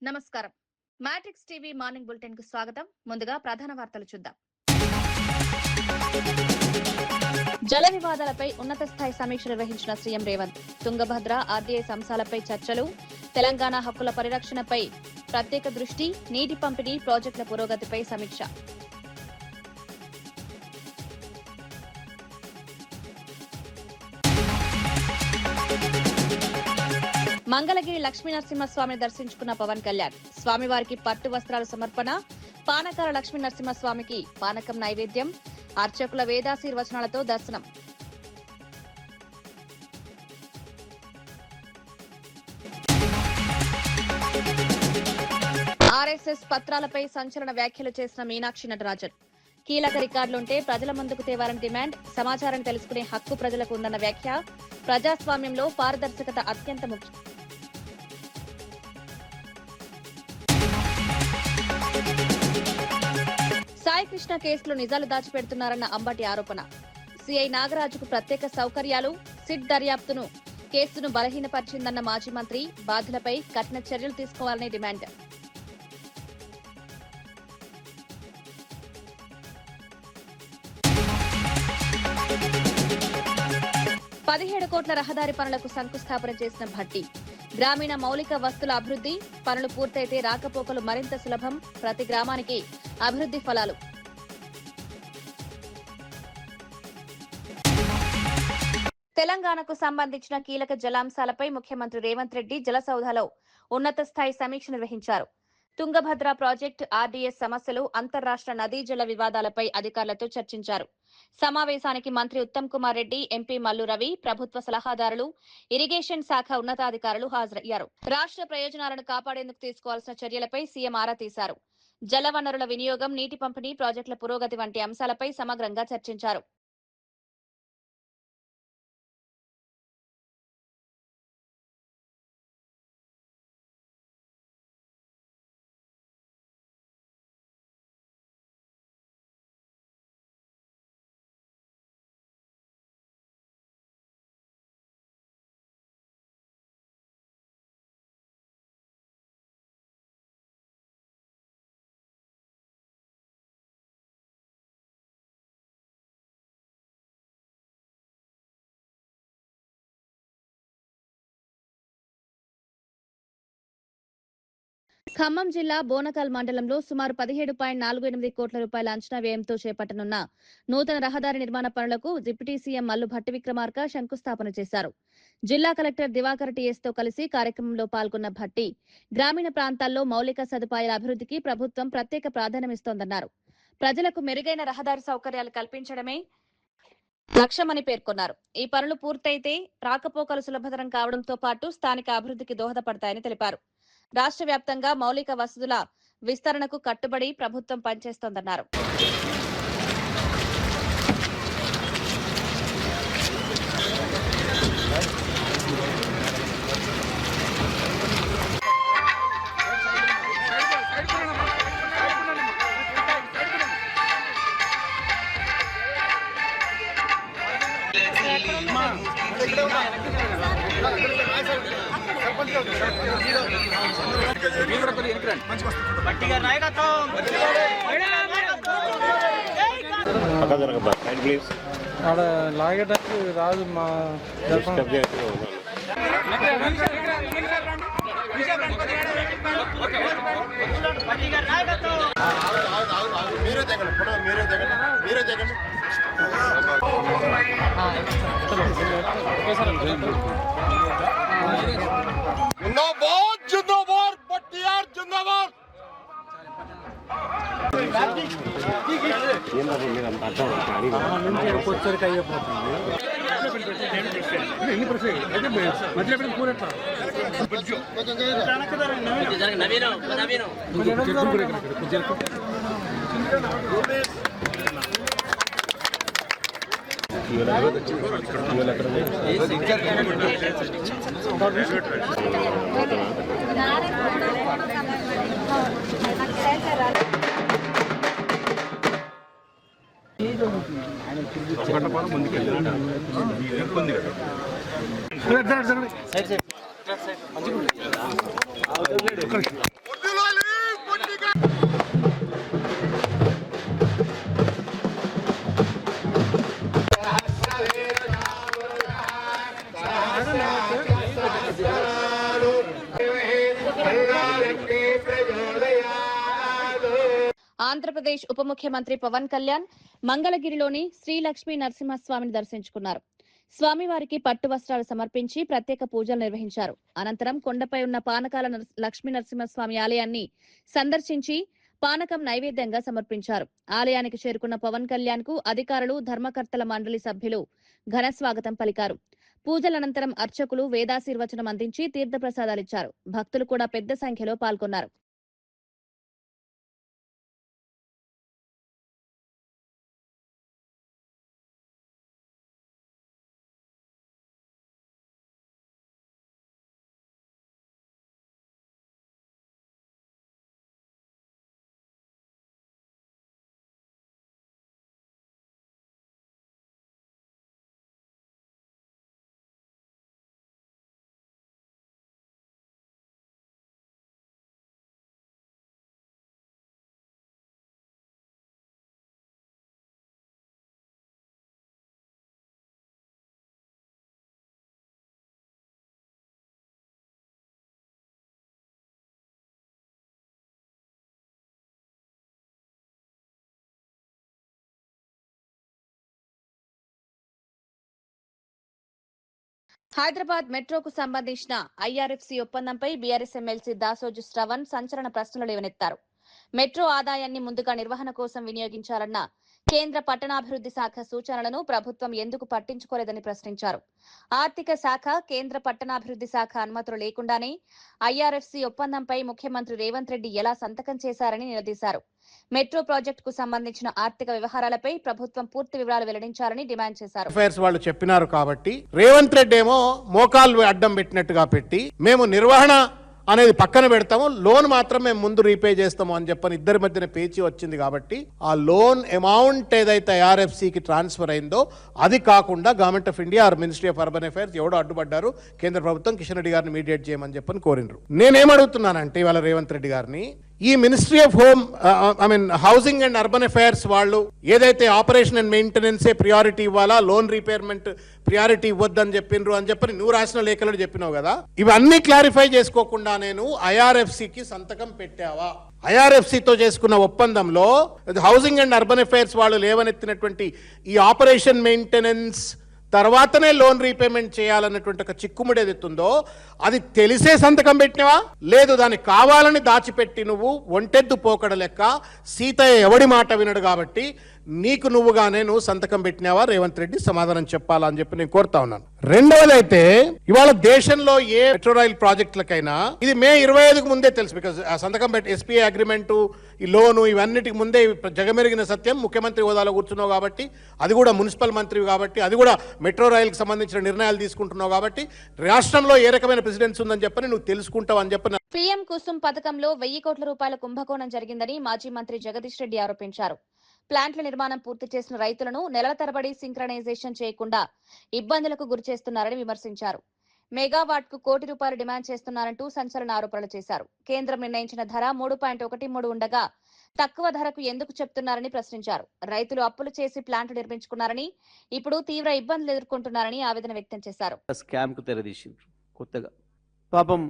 నమస్కారం. Matrix TV morning bulletin కు స్వాగతం. ముందుగా ప్రధాన వార్తలు చూద్దాం. జల వివాదాలపై ఉన్నత స్థాయి సమీక్ష నిర్వహించిన సీఎం రేవంత్. తుంగభద్ర ఆర్డీఐ అంశాలపై చర్చలు, తెలంగాణ హక్కుల పరిరక్షణపై ప్రత్యేక దృష్టి, నీటి పంపిణీ ప్రాజెక్టుల పురోగతిపై సమీక్ష. మంగళగిరి లక్ష్మీనరసింహస్వామిని దర్శించుకున్న పవన్ కళ్యాణ్. స్వామివారికి పట్టు వస్త్రాల సమర్పణ, పానకాల లక్ష్మీనరసింహస్వామికి పానకం నైవేద్యం, అర్చకుల వేదాశీర్వచనాలతో దర్శనం. ఆర్ఎస్ఎస్ పత్రాలపై సంచలన వ్యాఖ్యలు చేసిన మీనాక్షి నటరాజన్. కీలక రికార్డులుంటే ప్రజల ముందుకు తేవాలని డిమాండ్, సమాచారాన్ని తెలుసుకునే హక్కు ప్రజలకు ఉందన్న వ్యాఖ్య. ప్రజాస్వామ్యంలో పారదర్శకత అత్యంత ముఖ్యం. సాయికృష్ణ కేసులో నిజాలు దాచిపెడుతున్నారన్న అంబటి ఆరోపణ. సిఐ నాగరాజుకు ప్రత్యేక సౌకర్యాలు, సిట్ దర్యాప్తును కేసును బలహీనపరిచిందన్న మాజీ మంత్రి. బాధ్యులపై కఠిన చర్యలు తీసుకోవాలని డిమాండ్. పదిహేడు కోట్ల రహదారి పనులకు శంకుస్థాపన చేసిన భట్టి. గ్రామీణ మౌలిక వస్తుల అభివృద్ధి పనులు పూర్తయితే రాకపోకలు మరింత సులభం, ప్రతి గ్రామానికి అభివృద్ధి ఫలాలు. తెలంగాణకు సంబంధించిన కీలక జలాంశాలపై ముఖ్యమంత్రి రేవంత్ రెడ్డి జలసౌధలో ఉన్నత స్థాయి సమీక్ష నిర్వహించారు. తుంగభద్ర ప్రాజెక్టు, ఆర్డీఎస్ సమస్యలు, అంతర్రాష్ట్ర నదీ జల వివాదాలపై అధికారులతో చర్చించారు. సమావేశానికి మంత్రి ఉత్తమ్ కుమార్ రెడ్డి, ఎంపీ మల్లు రవి, ప్రభుత్వ సలహాదారులు, ఇరిగేషన్ శాఖ ఉన్నతాధికారులు హాజరయ్యారు. రాష్ట్ర ప్రయోజనాలను కాపాడేందుకు తీసుకోవాల్సిన చర్యలపై సీఎం ఆరా తీశారు. జలవనరుల వినియోగం, నీటి పంపిణీ, ప్రాజెక్టుల పురోగతి వంటి అంశాలపై సమగ్రంగా చర్చించారు. ఖమ్మం జిల్లా బోనకల్ మండలంలో సుమారు 17.48 కోట్ల రూపాయల అంచనా వ్యయంతో చేపట్టనున్న నూతన రహదారి నిర్మాణ పనులకు డిప్యూటీ సీఎం మల్లు భట్టి విక్రమార్క శంకుస్థాపన చేశారు. జిల్లా కలెక్టర్ దివాకర్ టీఎస్ తో కలిసి కార్యక్రమంలో పాల్గొన్న భట్టి, గ్రామీణ ప్రాంతాల్లో మౌలిక సదుపాయాల అభివృద్ధికి ప్రభుత్వం ప్రత్యేక ప్రాధాన్యమిస్తోందన్నారు. ప్రజలకు మెరుగైన రహదారి సౌకర్యాలు కల్పించడమే లక్ష్యమని పేర్కొన్నారు. ఈ పనులు పూర్తయితే రాకపోకలు సులభతరం కావడంతో పాటు స్థానిక అభివృద్ధికి దోహదపడతాయని తెలిపారు. రాష్ట్ర వ్యాప్తంగా మౌలిక వసతుల విస్తరణకు కట్టుబడి ప్రభుత్వం పనిచేస్తోందన్నారు. ఆడ లాగేటప్పుడు రాదు మా వచ్చరికి అయిపోతుంది. ముందుకెళ్ళి ఆంధ్రప్రదేశ్ ఉప ముఖ్యమంత్రి పవన్ కళ్యాణ్ మంగళగిరిలోని శ్రీ లక్ష్మీ నరసింహస్వామిని దర్శించుకున్నారు. స్వామివారికి పట్టు వస్త్రాలు సమర్పించి ప్రత్యేక పూజలు నిర్వహించారు. అనంతరం కొండపై ఉన్న పానకాల లక్ష్మీ నరసింహస్వామి ఆలయాన్ని సందర్శించి పానకం నైవేద్యంగా సమర్పించారు. ఆలయానికి చేరుకున్న పవన్ కళ్యాణ్ కు అధికారులు, ధర్మకర్తల మండలి సభ్యులు ఘన స్వాగతం పలికారు. పూజల అనంతరం అర్చకులు వేదాశీర్వచనం అందించి తీర్థప్రసాదాలిచ్చారు. భక్తులు కూడా పెద్ద సంఖ్యలో పాల్గొన్నారు. హైదరాబాద్ మెట్రోకు సంబంధించిన ఐఆర్ఎఫ్సి ఒప్పందంపై బీఆర్ఎస్ ఎమ్మెల్సీ దాసోజు శ్రవణ్ సంచలన ప్రశ్నలు లేవనెత్తారు. మెట్రో ఆదాయాన్ని ముందుగా నిర్వహణ కోసం వినియోగించాలన్న కేంద్ర పట్టణాభివృద్ధి శాఖ సూచనలను ప్రభుత్వం ఎందుకు పట్టించుకోలేదని ప్రశ్నించారు. ఆర్థిక శాఖ, కేంద్ర పట్టణాభివృద్ధి శాఖ అనుమతులు లేకుండానే ఐఆర్ఎఫ్సి ఒప్పందంపై ముఖ్యమంత్రి రేవంత్ రెడ్డి ఎలా సంతకం చేశారని నిలదీశారు. మెట్రో ప్రాజెక్టుకు సంబంధించిన ఆర్థిక వ్యవహారాలపై ప్రభుత్వం పూర్తి వివరాలు వెల్లడించాలని డిమాండ్ చేశారు. అఫైర్స్ వాళ్ళు చెప్పినారు కాబట్టి రేవంత్ రెడ్డి ఏమో మోకాలు అడ్డం పెట్టినట్టుగా పెట్టి మేము నిర్వహణ అనేది పక్కన పెడతాము, లోన్ మాత్రం మేము ముందు రీపే చేస్తాము అని చెప్పని ఇద్దరి మధ్యన పేచీ వచ్చింది. కాబట్టి ఆ లోన్ అమౌంట్ ఏదైతే ఐఆర్ఎఫ్సికి ట్రాన్స్ఫర్ అయిందో అది కాకుండా government of India or ministry of urban affairs ఎవడో అడ్డుపడ్డారు. కేంద్ర ప్రభుత్వం కిషన్ రెడ్డి గారిని మీడియేట్ చేయమని చెప్పని కోరినరు. నేనేమడుగుతున్నానంటే ఇవాళ రేవంత్ రెడ్డి గారిని, ఈ ministry of housing and urban affairs వాళ్ళు ఏదైతే ఆపరేషన్ అండ్ మెయింటెనెన్సే ప్రియారిటీ ఇవ్వాలా, లోన్ రీపేమెంట్ ప్రియారిటీ ఇవ్వద్దని చెప్పిండ్రు అని చెప్పని నువ్వు రాసిన లేఖలు చెప్పినావు కదా, ఇవన్నీ క్లారిఫై చేసుకోకుండా నేను ఐఆర్ఎఫ్సికి సంతకం పెట్టావా? ఐఆర్ఎఫ్సితో చేసుకున్న ఒప్పందంలో హౌసింగ్ అండ్ అర్బన్ అఫైర్స్ వాళ్ళు లేవనెత్తినటువంటి ఈ ఆపరేషన్ మెయింటెనెన్స్ తర్వాతనే లోన్ రీపేమెంట్ చేయాలన్నటువంటి ఒక చిక్కుముడి ఏదైతుందో అది తెలిసే సంతకం పెట్టినవా, లేదు దాన్ని కావాలని దాచిపెట్టి నువ్వు ఒంటెద్దు పోకడ లెక్క సీతయ్య ఎవడి మాట వినడు కాబట్టి నీకు నువ్వుగానే నువ్వు సంతకం పెట్టినావా? రేవంత్ రెడ్డి సమాధానం చెప్పాలా అని చెప్పి నేను కోరుతా ఉన్నాను. రెండవది అయితే ఇవాళ దేశంలో ఏ మెట్రో రైల్ ప్రాజెక్టులకైనా ఇది మే 25కు ముందే తెలుసు. బికాజ్ ఆ సంతకం పెట్టి ఎస్పీఐ అగ్రిమెంటు, ఈ లోను, ఇవన్నిటికి ముందే జగమెరిగిన సత్యం. ముఖ్యమంత్రి హోదాలో కూర్చున్నావు కాబట్టి, అది కూడా మున్సిపల్ మంత్రి కాబట్టి, అది కూడా మెట్రో రైలుకి సంబంధించిన నిర్ణయాలు తీసుకుంటున్నావు కాబట్టి రాష్ట్రంలో ఏ రకమైన ప్రెసిడెన్స్ ఉందని చెప్పని నువ్వు తెలుసుకుంటావు అని చెప్పి. పీఎం కుసుమ్ పథకంలో 1000 కోట్ల రూపాయల కుంభకోణం జరిగిందని మాజీ మంత్రి జగదీష్ రెడ్డి ఆరోపించారు. ప్లాంట్ల నిర్మాణం పూర్తి చేసిన రైతులను నెలల తరబడి సింక్రనైజేషన్ చేయకుండా ఇబ్బందులకు గురిచేస్తున్నారని విమర్శించారు. మెగావాట్ కు ₹1 కోటి డిమాండ్ చేస్తున్నారంటూ సంచలన ఆరోపణలు చేశారు. కేంద్రం నిర్ణయించిన ధర 3.13 ఉండగా తక్కువ ధరకు ఎందుకు చెప్తున్నారని ప్రశ్నించారు. రైతులు అప్పులు చేసి ప్లాంట్ నిర్మించుకున్నారని, ఇప్పుడు తీవ్ర ఇబ్బందులు ఎదుర్కొంటున్నారని ఆవేదన వ్యక్తం చేశారు. స్కామ్ కు తెరదీసిండ్రు కొత్తగా. పాపం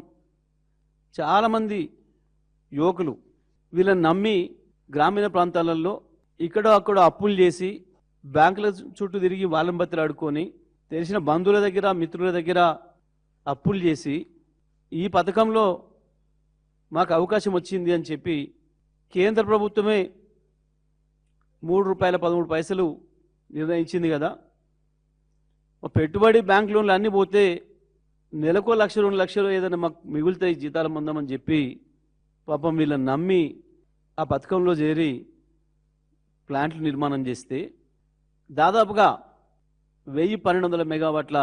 చాలా మంది యువకులు వీళ్ళని నమ్మి గ్రామీణ ప్రాంతాలలో ఇక్కడ అక్కడ అప్పులు చేసి బ్యాంకుల చుట్టూ తిరిగి వాళ్ళని బతులు ఆడుకొని తెలిసిన బంధువుల దగ్గర, మిత్రుల దగ్గర అప్పులు చేసి ఈ పథకంలో మాకు అవకాశం వచ్చింది అని చెప్పి కేంద్ర ప్రభుత్వమే ₹3.13 నిర్ణయించింది కదా. పెట్టుబడి బ్యాంక్ లోన్లు అన్నీ పోతే నెలకో 1,00,000 2 లక్షలు ఏదైనా మాకు మిగులుతాయి జీతాలు పొందామని చెప్పి పాపం వీళ్ళని నమ్మి ఆ పథకంలో చేరి ప్లాంట్లు నిర్మాణం చేస్తే దాదాపుగా 1,1200 మెగావాట్ల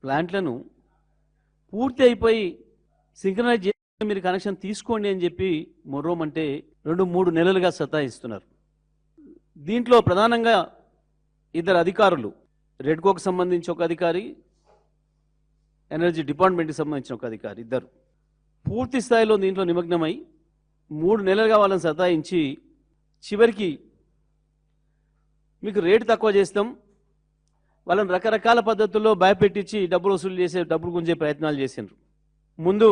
ప్లాంట్లను పూర్తి అయిపోయి సింక్రనైజ్ చేసి మీరు కనెక్షన్ తీసుకోండి అని చెప్పి మొర్రోమంటే 2-3 నెలలుగా సతాయిస్తున్నారు. దీంట్లో ప్రధానంగా ఇద్దరు అధికారులు, రెడ్కోకు సంబంధించి ఒక అధికారి, ఎనర్జీ డిపార్ట్మెంట్కి సంబంధించిన ఒక అధికారి, ఇద్దరు పూర్తి స్థాయిలో దీంట్లో నిమగ్నమై 3 నెలలుగా వాళ్ళని సతాయించి చివరికి మీకు రేటు తక్కువ చేస్తాం, వాళ్ళని రకరకాల పద్ధతుల్లో భయపెట్టించి డబ్బులు వసూలు చేసే, డబ్బులు గుంజే ప్రయత్నాలు చేసిండ్రు. ముందు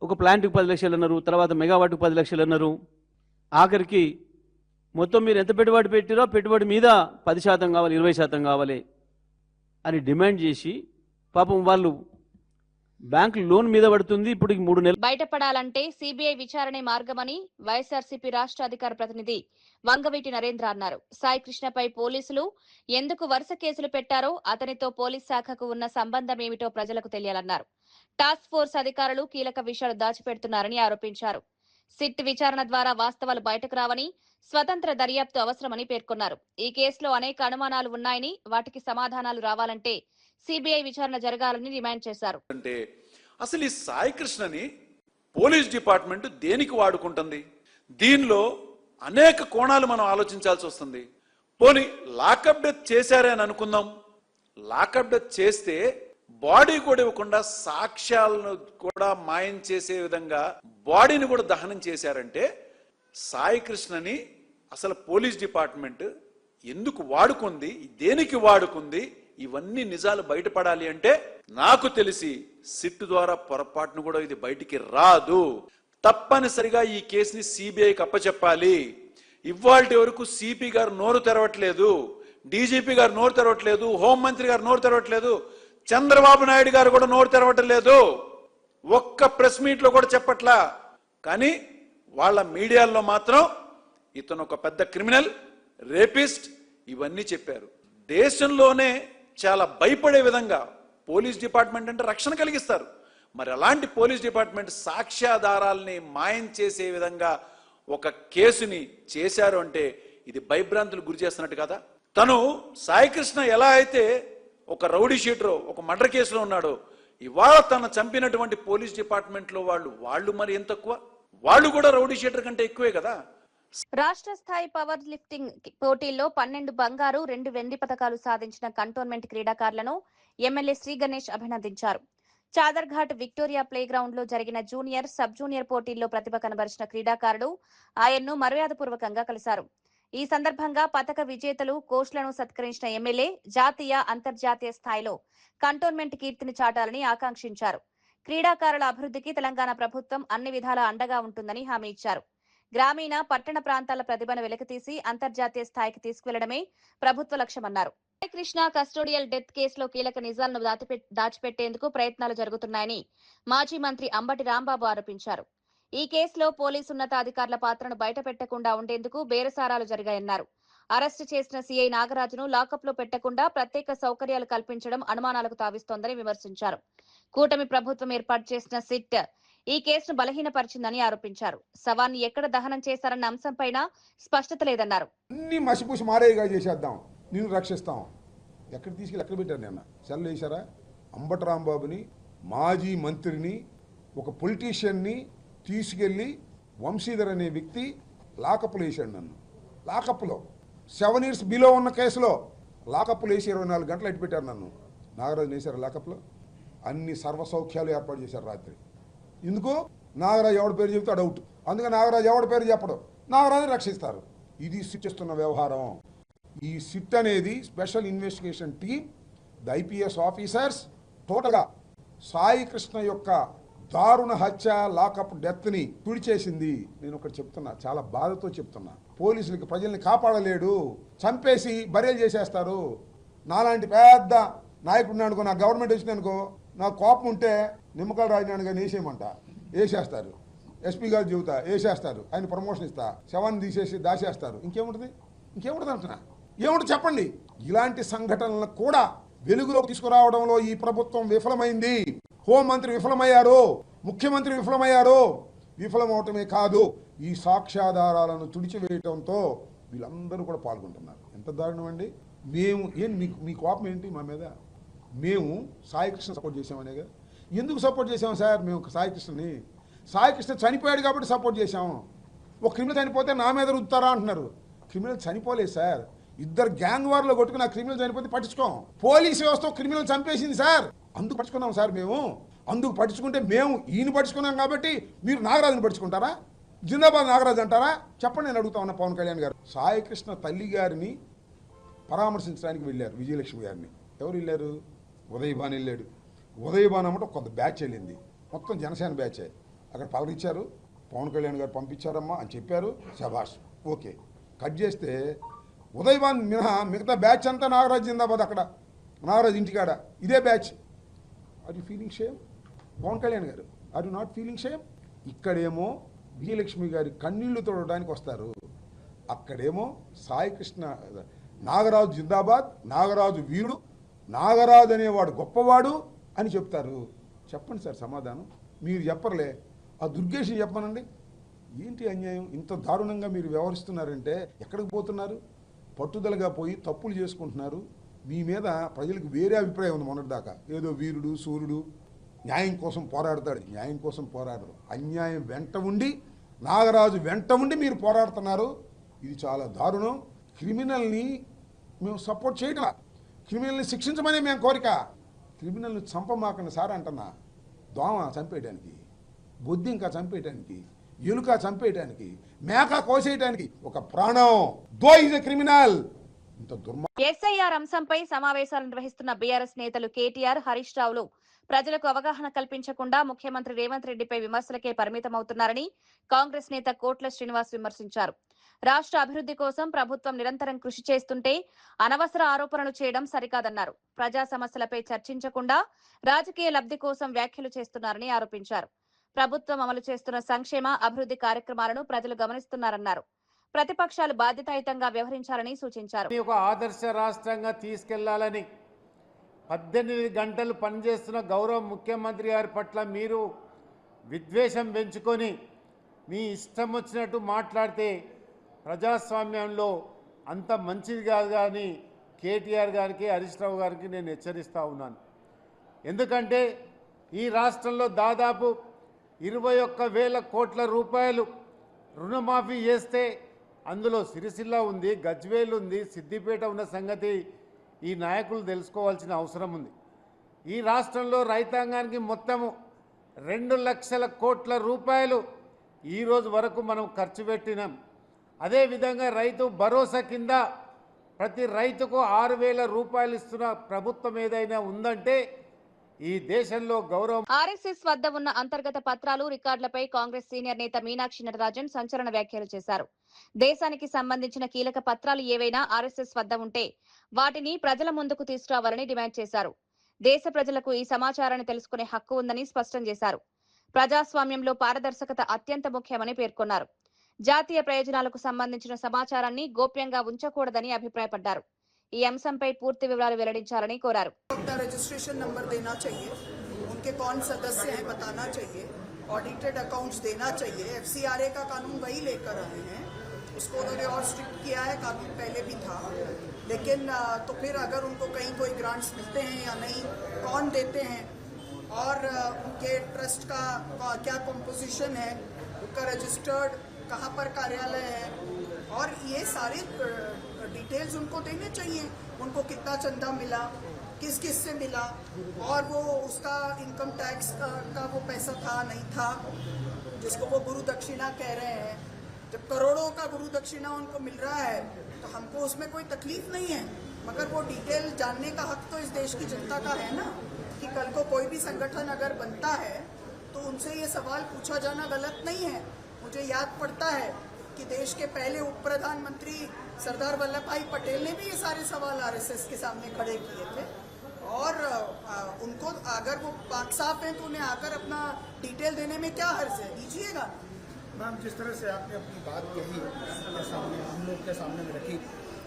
ఒక ప్లాంట్కి 10 లక్షలు అన్నారు, తర్వాత మెగావాట్కి 10 లక్షలు అన్నారు, ఆఖరికి మొత్తం మీరు ఎంత పెట్టుబడి పెట్టిరో పెట్టుబడి మీద 10% కావాలి, 20% కావాలి అని డిమాండ్ చేసి పాపం వాళ్ళు బ్యాంకు లోన్ మీద పడుతుంది. ఇప్పుడు 3 నెలలు బయటపడాలంటే సిబిఐ విచారణే మార్గమని వైఎస్ఆర్సీపీ రాష్ట్ర అధికార ప్రతినిధి వంగవీటి నరేంద్ర అన్నారు. సాయి కృష్ణపై పోలీసులు ఎందుకు వరుస కేసులు పెట్టారో, అతనితో పోలీస్ శాఖకు ఉన్న సంబంధం ఏమిటో ప్రజలకు తెలియాలన్నారు. టాస్క్ ఫోర్స్ అధికారులు కీలక విషయాలు దాచిపెడుతున్నారని ఆరోపించారు. సిట్ విచారణ ద్వారా వాస్తవాలు బయటకు రావని, స్వతంత్ర దర్యాప్తు అవసరమని పేర్కొన్నారు. ఈ కేసులో అనేక అనుమానాలు ఉన్నాయని, వాటికి సమాధానాలు రావాలంటే సిబిఐ విచారణ జరగాలని డిమాండ్ చేశారు. అంటే అసలు ఈ సాయి కృష్ణని పోలీస్ డిపార్ట్మెంట్ దేనికి వాడుకుంటుంది? దీనిలో అనేక కోణాలు మనం ఆలోచించాల్సి వస్తుంది. పోనీ లాకప్ డెత్ చేశారే అని అనుకుందాం. లాకప్ డెత్ చేస్తే బాడీ కూడా ఇవ్వకుండా సాక్ష్యాలను కూడా మాయం చేసే విధంగా బాడీని కూడా దహనం చేశారంటే సాయి కృష్ణని అసలు పోలీస్ డిపార్ట్మెంట్ ఎందుకు వాడుకుంది, దేనికి వాడుకుంది, ఇవన్నీ నిజాలు బయటపడాలి అంటే నాకు తెలిసి సిట్ ద్వారా పొరపాటును కూడా ఇది బయటికి రాదు. తప్పనిసరిగా ఈ కేసుని సిబిఐకి అప్పచెప్పాలి. ఇవాల్టి వరకు సిపి గారు నోరు తెరవట్లేదు, డీజీపీ గారు నోరు తెరవట్లేదు, హోంమంత్రి గారు నోరు తెరవట్లేదు, చంద్రబాబు నాయుడు గారు కూడా నోరు తెరవట్లేదు. ఒక్క ప్రెస్ మీట్ లో కూడా చెప్పట్లా. కానీ వాళ్ళ మీడియాల్లో మాత్రం ఇతను ఒక పెద్ద క్రిమినల్, రేపిస్ట్ ఇవన్నీ చెప్పారు. దేశంలోనే చాలా భయపడే విధంగా పోలీస్ డిపార్ట్మెంట్ అంటే రక్షణ కలిగిస్తారు. మరి అలాంటి పోలీస్ డిపార్ట్మెంట్ సాక్ష్యాధారాల్ని మాయం చేసే విధంగా ఒక కేసుని చేశారు అంటే ఇది భయభ్రాంతులు గురి చేస్తున్నట్టు కదా. తను సాయి కృష్ణ ఎలా అయితే ఒక రౌడీ షీటరో, ఒక మర్డర్ కేసులో ఉన్నాడో, ఇవాళ తను చంపినటువంటి పోలీస్ డిపార్ట్మెంట్ లో వాళ్ళు మరి ఎంత తక్కువ? వాళ్ళు కూడా రౌడీ షీటర్ కంటే ఎక్కువే కదా. రాష్ట్ర స్థాయి పవర్ లిఫ్టింగ్ పోటీల్లో 12 బంగారు 2 వెండి పతకాలు సాధించిన కంటోన్మెంట్ క్రీడాకారులను ఎమ్మెల్యే శ్రీ గణేష్ అభినందించారు. చాదర్ఘాట్ విక్టోరియా ప్లే గ్రౌండ్ లో జరిగిన జూనియర్, సబ్ జూనియర్ పోటీల్లో ప్రతిభ కనబరిచిన క్రీడాకారులు ఆయన్ను మర్యాదపూర్వకంగా కలిశారు. ఈ సందర్భంగా పతక విజేతలు, కోచ్లను సత్కరించిన ఎమ్మెల్యే జాతీయ, అంతర్జాతీయ స్థాయిలో కంటోన్మెంట్ కీర్తిని చాటాలని ఆకాంక్షించారు. క్రీడాకారుల అభివృద్ధికి తెలంగాణ ప్రభుత్వం అన్ని విధాలా అండగా ఉంటుందని హామీ ఇచ్చారు. గ్రామీణ, పట్టణ ప్రాంతాల ప్రతిభను వెలికితీసి అంతర్జాతీయ స్థాయికి తీసుకువెళ్లడమే ప్రభుత్వ లక్ష్యమన్నారు. కృష్ణ కస్టోడియల్ డెత్ కేసులో కీలక నిజాలను దాచిపెట్టేందుకు ప్రయత్నాలు జరుగుతున్నాయని మాజీ మంత్రి అంబటి రాంబాబు ఆరోపించారు. ఈ కేసులో పోలీసు ఉన్నతాధికారుల పాత్రను బయటపెట్టకుండా ఉండేందుకు బేరసారాలు జరిగాయన్నారు. అరెస్టు చేసిన సీఐ నాగరాజును లాకప్ లో పెట్టకుండా ప్రత్యేక సౌకర్యాలు కల్పించడం అనుమానాలకు తావిస్తోందని విమర్శించారు. కూటమి ప్రభుత్వం ఏర్పాటు చేసిన సిట్ ఈ కేసును బలహీనపరిచిందని ఆరోపించారు. శవాన్ని ఎక్కడ దహనం చేశారన్న అంశంపైన స్పష్టత లేదన్నారు. అన్ని మసిపూసి మారేగా చేసేద్దాం, నేను రక్షిస్తాం. ఎక్కడ తీసుకెళ్ళి ఎక్కడ పెట్టారు? నిన్న సెల్లు వేశారా? అంబటి రాంబాబుని, మాజీ మంత్రిని, ఒక పొలిటీషియన్ని తీసుకెళ్ళి వంశీధర్ అనే వ్యక్తి లాకప్లో వేశాడు. నన్ను లాకప్లో 7 years బిలో ఉన్న కేసులో లాకప్లో వేసి 24 గంటలు ఎట్టి పెట్టారు. నన్ను నాగరాజు వేశారు లాకప్లో. అన్ని సర్వసౌఖ్యాలు ఏర్పాటు చేశారు రాత్రి. ఎందుకు? నాగరాజు ఎవడి పేరు చెబితే డౌట్. అందుకని నాగరాజు ఎవడి పేరు చెప్పడం, నాగరాజు రక్షిస్తారు. ఇది శిక్షిస్తున్న వ్యవహారం. ఈ సిట్ అనేది special investigation team, the IPS officers టోటల్గా సాయి కృష్ణ యొక్క దారుణ హత్య, లాకప్ డెత్ని తుడిచేసింది. నేను ఒకటి చెప్తున్నా, చాలా బాధతో చెప్తున్నా. పోలీసులకి ప్రజల్ని కాపాడలేడు, చంపేసి బరేలు చేసేస్తారు. నాలాంటి పెద్ద నాయకుడిని అనుకో, నా గవర్నమెంట్ వచ్చింది అనుకో, నాకు కోపం ఉంటే నిమ్మకాయల రాజనారాయణ గారిని వేసేయమంట, వేసేస్తారు. ఎస్పీ గారు చెబుతా వేసేస్తారు, ఆయన ప్రమోషన్ ఇస్తా, శవాన్ని తీసేసి దాచేస్తారు. ఇంకేముంటుంది అంటున్నా? ఏముంటుంది చెప్పండి. ఇలాంటి సంఘటనలను కూడా వెలుగులోకి తీసుకురావడంలో ఈ ప్రభుత్వం విఫలమైంది. హోంమంత్రి విఫలమయ్యారు, ముఖ్యమంత్రి విఫలమయ్యారు. విఫలమవటమే కాదు, ఈ సాక్ష్యాధారాలను తుడిచివేయటంతో వీళ్ళందరూ కూడా పాల్గొంటున్నారు. ఎంత దారుణం అండి. మేము మీ కోపం ఏంటి మా మీద? మేము సాయికృష్ణ సపోర్ట్ చేసామనేగా. ఎందుకు సపోర్ట్ చేసాము సార్? మేము సాయికృష్ణని, సాయికృష్ణ చనిపోయాడు కాబట్టి సపోర్ట్ చేశాము. ఒక క్రిమినల్ చనిపోతే నా మీద రుద్దుతారా అంటున్నారు. క్రిమినల్ చనిపోలేదు సార్, ఇద్దరు గ్యాంగ్ వార్లో కొట్టుకుని ఆ క్రిమినల్ చనిపోతే పట్టించుకోం. పోలీస్ వ్యవస్థ క్రిమినల్ చంపేసింది సార్, అందుకు పట్టించుకున్నాం సార్. మేము అందుకు పట్టించుకుంటే మేము ఈయన పట్టించుకున్నాం కాబట్టి మీరు నాగరాజుని పట్టించుకుంటారా? జిందాబాద్ నాగరాజు అంటారా? చెప్పండి, నేను అడుగుతా ఉన్నా పవన్ కళ్యాణ్ గారు. సాయికృష్ణ తల్లి గారిని పరామర్శించడానికి వెళ్ళారు, విజయలక్ష్మి గారిని. ఎవరు వెళ్ళారు? ఉదయభాన్ వెళ్ళాడు. ఉదయభాన్ అమ్మట కొంత బ్యాచ్ వెళ్ళింది, మొత్తం జనసేన బ్యాచే. అక్కడ పలకరించారు, పవన్ కళ్యాణ్ గారు పంపించారమ్మా అని చెప్పారు, శభాష్, ఓకే. కట్ చేస్తే ఉదయవాన్ మినహా మిగతా బ్యాచ్ అంతా నాగరాజ్ జిందాబాద్, అక్కడ నాగరాజ్ ఇంటికాడ ఇదే batch. Are you feeling shame? Pawan Kalyan garu, are you not feeling shame? ఇక్కడేమో విజయలక్ష్మి గారి కన్నీళ్లు తోడడానికి వస్తారు, అక్కడేమో సాయి కృష్ణ నాగరాజు జిందాబాద్, నాగరాజు వీరుడు, నాగరాజు అనేవాడు గొప్పవాడు అని చెప్తారు. చెప్పండి సార్ సమాధానం. మీరు చెప్పర్లే, ఆ దుర్గేష్ చెప్పనండి. ఏంటి అన్యాయం? ఇంత దారుణంగా మీరు వ్యవహరిస్తున్నారంటే ఎక్కడికి పోతున్నారు? పట్టుదలగా పోయి తప్పులు చేసుకుంటున్నారు. మీ మీద ప్రజలకు వేరే అభిప్రాయం ఉంది మొన్నటిదాకా. ఏదో వీరుడు సూర్యుడు న్యాయం కోసం పోరాడతాడు. న్యాయం కోసం పోరాడరు, అన్యాయం వెంట ఉండి, నాగరాజు వెంట ఉండి మీరు పోరాడుతున్నారు. ఇది చాలా దారుణం. క్రిమినల్ని మేము సపోర్ట్ చేయటం, క్రిమినల్ని శిక్షించమనే మేము కోరిక. క్రిమినల్ని చంపమాకండి సార్ అంటున్నా. దోమ చంపేయడానికి, బొద్దింక చంపేయడానికి, ఎలుక చంపేయడానికి, మేక కోసేయడానికి ఒక ప్రాణం. Though is a criminal. ఇంత ఎస్ఐఆర్ అంశంపై సమావేశాలు నిర్వహిస్తున్న బీఆర్ఎస్ నేతలు కేటీఆర్, హరీష్ రావులు ప్రజలకు అవగాహన కల్పించకుండా ముఖ్యమంత్రి రేవంత్ రెడ్డిపై విమర్శలకే పరిమితమవుతున్నారని కాంగ్రెస్ నేత కోట్ల శ్రీనివాస్ విమర్శించారు. రాష్ట్ర అభివృద్ధి కోసం ప్రభుత్వం నిరంతరం కృషి చేస్తుంటే అనవసర ఆరోపణలు చేయడం సరికాదన్నారు. ప్రజా సమస్యలపై చర్చించకుండా రాజకీయ లబ్ధి కోసం వ్యాఖ్యలు చేస్తున్నారని ఆరోపించారు. ప్రభుత్వం అమలు చేస్తున్న సంక్షేమ అభివృద్ధి కార్యక్రమాలను ప్రజలు గమనిస్తున్నారన్నారు. ప్రతిపక్షాలు బాధ్యతాయుతంగా వ్యవహరించాలని సూచించారు. ఒక ఆదర్శ రాష్ట్రంగా తీసుకెళ్లాలని 18 గంటలు పనిచేస్తున్న గౌరవ ముఖ్యమంత్రి గారి పట్ల మీరు విద్వేషం పెంచుకొని మీ ఇష్టం వచ్చినట్టు మాట్లాడితే ప్రజాస్వామ్యంలో అంత మంచిది కాదు. కానీ కేటీఆర్ గారికి, హరీష్ రావు గారికి నేను హెచ్చరిస్తూ ఉన్నాను. ఎందుకంటే ఈ రాష్ట్రంలో దాదాపు 21,000 కోట్ల రూపాయలు రుణమాఫీ చేస్తే అందులో సిరిసిల్ల ఉంది, గజ్వేల్ ఉంది, సిద్దిపేట ఉన్న సంగతి ఈ నాయకులు తెలుసుకోవాల్సిన అవసరం ఉంది. ఈ రాష్ట్రంలో రైతాంగానికి మొత్తము 2 లక్షల కోట్ల రూపాయలు ఈరోజు వరకు మనం ఖర్చు పెట్టినాం. అదేవిధంగా రైతు భరోసా కింద ప్రతి రైతుకు 6,000 రూపాయలు ఇస్తున్న ప్రభుత్వం ఏదైనా ఉందంటే ఈ దేశంలో గౌరవం. ఆర్ఎస్ఎస్ వద్ద ఉన్న అంతర్గత పత్రాలు, రికార్డులపై కాంగ్రెస్ సీనియర్ నేత మీనాక్షి నటరాజన్ సంచలన వ్యాఖ్యలు చేశారు. దేశానికి సంబంధించిన కీలక పత్రాలు ఏవైనా ఆర్ఎస్ఎస్ వద్ద ఉంటే వాటిని ప్రజల ముందుకు తీసుకురావాలని డిమాండ్ చేశారు. దేశ ప్రజలకు ఈ సమాచారాన్ని తెలుసుకునే హక్కు ఉందని స్పష్టం చేశారు. ప్రజాస్వామ్యంలో పారదర్శకత అత్యంత ముఖ్యమని పేర్కొన్నారు. జాతీయ ప్రయోజనాలకు సంబంధించిన సమాచారాన్ని గోప్యంగా ఉంచకూడదని అభిప్రాయపడ్డారు. ఈ అంశంపై పూర్తి వివరాలు వెల్లడించాలని కోరారు. रजिस्ट्रेशन नंबर देना चाहिए, उनके कौन सदस्य हैं बताना चाहिए, ऑडिटेड अकाउंट्स देना चाहिए. एफसीआरए का कानून वही लेकर आए हैं, उसको उन्होंने और स्ट्रिक्ट किया है. कानून पहले भी था, लेकिन तो फिर अगर उनको कहीं कोई ग्रांट्स मिलते हैं या नहीं, कौन देते हैं, और उनके ट्रस्ट का क्या कंपोजिशन है, उनका रजिस्टर्ड कहाँ पर कार्यालय है, और ये सारे डिटेल्स उनको देने चाहिए. उनको कितना चंदा मिला, किस किस से मिला, और वो उसका इनकम टैक्स का वो पैसा था नहीं था, जिसको वो गुरु दक्षिणा कह रहे हैं. जब करोड़ों का गुरु दक्षिणा उनको मिल रहा है तो हमको उसमें कोई तकलीफ नहीं है, मगर वो डिटेल जानने का हक तो इस देश की जनता का है ना, कि कल को कोई भी संगठन अगर बनता है तो उनसे ये सवाल पूछा जाना गलत नहीं है. मुझे याद पड़ता है कि देश के पहले उप प्रधानमंत्री सरदार वल्लभ भाई पटेल ने भी ये सारे सवाल आरएसएस के सामने खड़े किए थे, और उनको अगर वो पाक साफ हैं तो उन्हें आकर अपना डिटेल देने में क्या हर्ज है, दीजिएगा. मैम, जिस तरह से आपने अपनी बात कही सामने, हम लोग के सामने में रखी,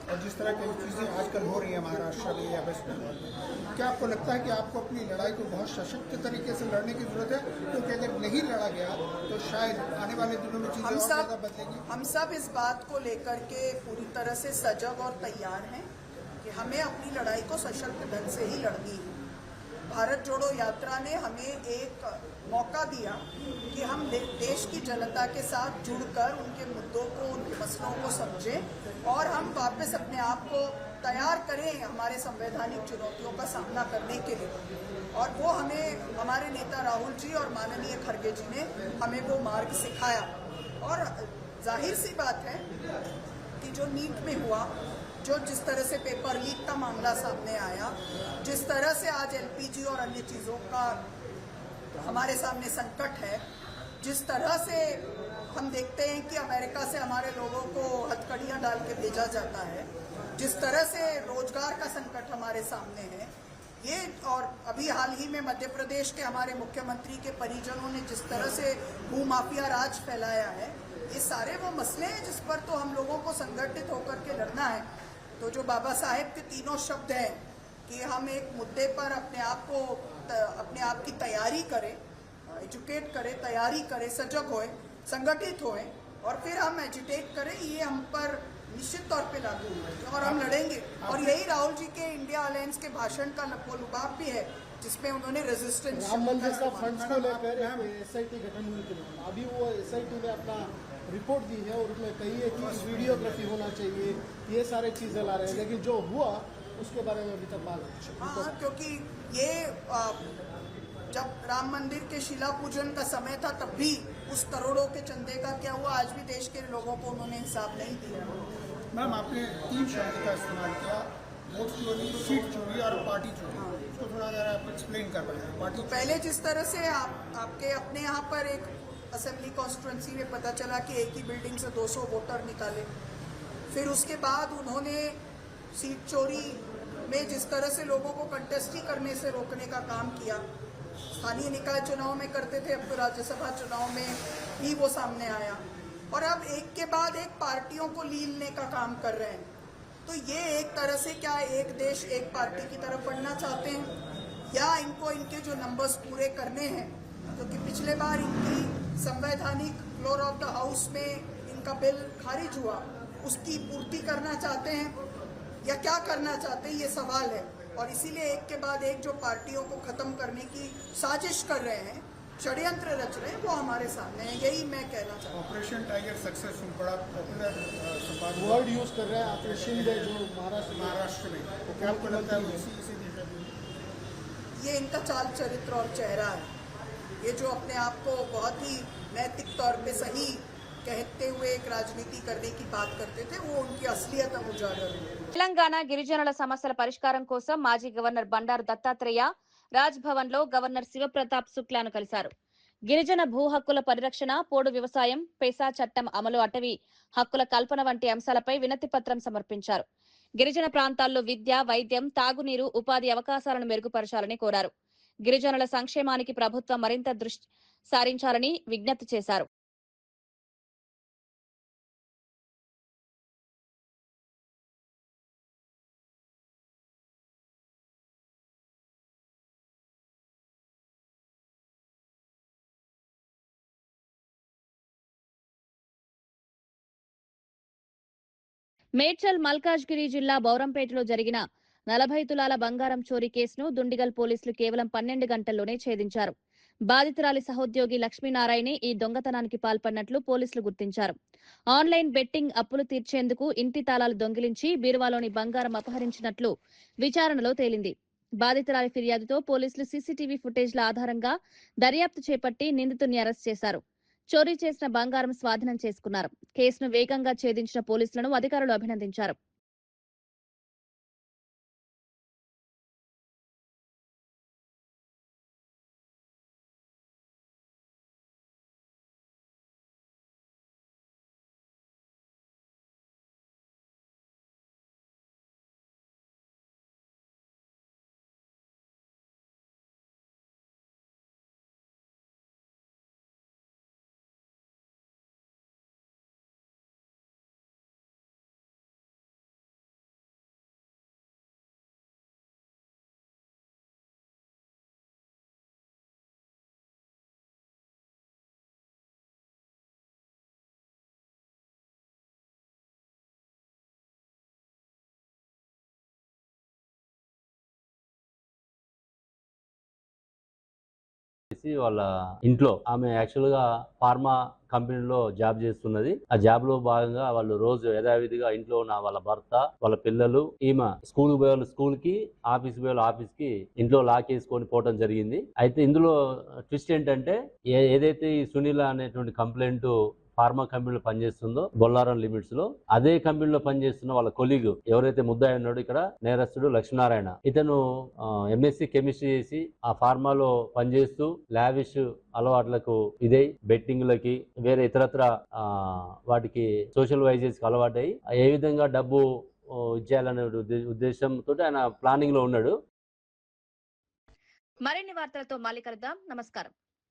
और जिस तरह की चीज़ें आजकल हो रही है महाराष्ट्र में या वेस्ट बंगाल में, क्या आपको लगता है कि आपको अपनी लड़ाई को बहुत सशक्त तरीके से लड़ने की जरूरत है? क्योंकि अगर नहीं लड़ा गया तो शायद आने वाले दिनों में चीज़ें और ज़्यादा बदलेंगी. हम सब इस बात को लेकर के पूरी तरह से सजग और तैयार हैं कि हमें अपनी लड़ाई को सशक्त ढंग से ही लड़नी है. भारत जोड़ो यात्रा ने हमें एक मौका दिया कि हम देश की जनता के साथ जुड़कर उनके मुद्दों को, उनके मसलों को समझें, और हम वापस अपने आप को तैयार करें हमारे संवैधानिक चुनौतियों का सामना करने के लिए. और वो हमें हमारे नेता राहुल जी और माननीय खड़गे जी ने हमें वो मार्ग सिखाया. और जाहिर सी बात है कि जो नीट में हुआ, जो जिस तरह से पेपर लीक का मामला सामने आया, जिस तरह से आज एलपीजी और अन्य चीज़ों का हमारे सामने संकट है, जिस तरह से हम देखते हैं कि अमेरिका से हमारे लोगों को हथकड़ियां डाल के भेजा जाता है, जिस तरह से रोजगार का संकट हमारे सामने है, ये और अभी हाल ही में मध्य प्रदेश के हमारे मुख्यमंत्री के परिजनों ने जिस तरह से भूमाफिया राज फैलाया है, ये सारे वो मसले हैं जिस पर तो हम लोगों को संगठित होकर के लड़ना है। तो जो बाबा साहेब के तीनों शब्द हैं कि हम एक मुद्दे पर अपने आप की तैयारी करें, एजुकेट करें, तैयारी करें, सजग होए, संगठित होए और फिर हम एजुटेट करें, ये हम पर निश्चित तौर पे लागू होगा और हम लड़ेंगे। और यही राहुल जी के इंडिया अलायंस के भाषण का लुभाव भी है, जिसमें उन्होंने रेजिस्टेंस राम मंदिर का फंड्स को लेकर एसआईटी गठन हुई थी। अभी वो एसआईटी ने अपना रिपोर्ट दी है और उसमें कही है कि वीडियोग्राफी होना चाहिए, ये सारे चीजें ला रहे हैं, लेकिन जो हुआ उसके बारे में अभी तक बात। हाँ, क्योंकि ये जब राम मंदिर के शिला पूजन का समय था तब भी उस करोड़ों के चंदे का क्या हुआ, आज भी देश के लोगों को उन्होंने हिसाब नहीं दिया। मैम, आपने 3 शब्द का इस्तेमाल किया, वोट चोरी, सीट चोरी और पार्टी चोरी। इसको थोड़ा ज़रा आप एक्सप्लेन कर पाएंगे। पार्टी पहले जिस तरह से आपके अपने यहाँ पर एक असेंबली कॉन्स्टिट्यूंसी में पता चला कि एक ही बिल्डिंग से 200 वोटर निकाले, फिर उसके बाद उन्होंने सीट चोरी में जिस तरह से लोगों को कंटेस्ट ही करने से रोकने का काम किया, स्थानीय निकाय चुनाव में करते थे, अब तो राज्यसभा चुनाव में भी वो सामने आया और अब एक के बाद एक पार्टियों को लीलने का काम कर रहे हैं। तो ये एक तरह से क्या एक देश एक पार्टी की तरफ बढ़ना चाहते हैं या इनको इनके जो नंबर्स पूरे करने हैं, क्योंकि पिछले बार इनकी संवैधानिक फ्लोर ऑफ द हाउस में इनका बिल खारिज हुआ, उसकी पूर्ति करना चाहते हैं या क्या करना चाहते हैं, ये सवाल है। और इसीलिए एक के बाद एक जो पार्टियों को खत्म करने की साजिश कर रहे हैं, षड्यंत्र रच रहे हैं, वो हमारे सामने है। यही मैं कहना चाहता हूँ। ऑपरेशन टाइगर सक्सेसफुल, बड़ा पॉपुलर वर्ड यूज कर रहे हैं ऑपरेशन डे जो महाराष्ट्र में, तो क्या आपको लगता है इसी दिशा में? ये इनका चाल चरित्र और चेहरा है। ये जो अपने आप को बहुत ही नैतिक तौर पे सही कहते हुए एक राजनीति करने की बात करते थे, वो उनकी असलियत अब उजागर हुई। తెలంగాణ గిరిజనుల సమస్యల పరిష్కారం కోసం మాజీ గవర్నర్ బండారు దత్తాత్రేయ రాజ్ భవన్ లో గవర్నర్ శివప్రతాప్ శుక్లాను కలిశారు. గిరిజన భూ హక్కుల పరిరక్షణ, పోడు వ్యవసాయం, పేసా చట్టం అమలు, అటవీ హక్కుల కల్పన వంటి అంశాలపై వినతి పత్రం సమర్పించారు. గిరిజన ప్రాంతాల్లో విద్య, వైద్యం, తాగునీరు, ఉపాధి అవకాశాలను మెరుగుపరచాలని కోరారు. గిరిజనుల సంక్షేమానికి ప్రభుత్వం మరింత దృష్టి సారించాలని విజ్ఞప్తి చేశారు. మేడ్చల్ మల్కాజ్గిరి జిల్లా బౌరంపేటలో జరిగిన 40 తులాల బంగారం చోరీ కేసును దుండిగల్ పోలీసులు కేవలం 12 గంటల్లోనే ఛేదించారు. బాధితురాలి సహోద్యోగి లక్ష్మీనారాయణే ఈ దొంగతనానికి పాల్పడినట్లు పోలీసులు గుర్తించారు. ఆన్లైన్ బెట్టింగ్ అప్పులు తీర్చేందుకు ఇంటి తాళాలు దొంగిలించి బీరువాలోని బంగారం అపహరించినట్లు విచారణలో తేలింది. బాధితురాలి ఫిర్యాదుతో పోలీసులు సీసీటీవీ ఫుటేజ్ల ఆధారంగా దర్యాప్తు చేపట్టి నిందితుడిని అరెస్ట్ చేశారు. చోరీ చేసిన బంగారం స్వాధీనం చేసుకున్నారు. కేసును వేగంగా ఛేదించిన పోలీసులను అధికారులు అభినందించారు. వాళ్ళ ఇంట్లో ఆమె యాక్చువల్ గా ఫార్మా కంపెనీలో జాబ్ చేస్తున్నది. ఆ జాబ్ లో భాగంగా వాళ్ళు రోజు యథావిధిగా ఇంట్లో ఉన్న వాళ్ళ భర్త, వాళ్ళ పిల్లలు, ఈమె స్కూల్ పోయే వాళ్ళు స్కూల్ కి, ఆఫీస్ పోయే వాళ్ళు ఆఫీస్ కి ఇంట్లో లాక్ వేసుకొని పోవడం జరిగింది. అయితే ఇందులో ట్విస్ట్ ఏంటంటే ఏదైతే ఈ సునీల అనేటువంటి కంప్లైంట్ ఫార్మా కంపెనీలో పనిచేస్తుందో బొల్లారం లిమిట్స్ లో, అదే కంపెనీలో పనిచేస్తున్న వాళ్ళ కొలీగ్ ఎవరైతే ముద్దాయి ఉన్నాడో ఇక్కడ నేరస్తుడు లక్ష్మీనారాయణ, ఇతను ఎంఎస్సి కెమిస్ట్రీ చేసి ఆ ఫార్మాలో పనిచేస్తూ లావిష్ అలవాట్లకు ఇదే బెట్టింగ్లకి వేరే ఇతరత్ర వాటికి సోషల్ వైజెస్ కి అలవాటై ఏ విధంగా డబ్బు ఇచ్చేయాలనే ఉద్దేశంతో ఆయన ప్లానింగ్ లో ఉన్నాడు. మరిన్ని వార్తలతో మళ్ళీ కలుద్దాం. నమస్కారం.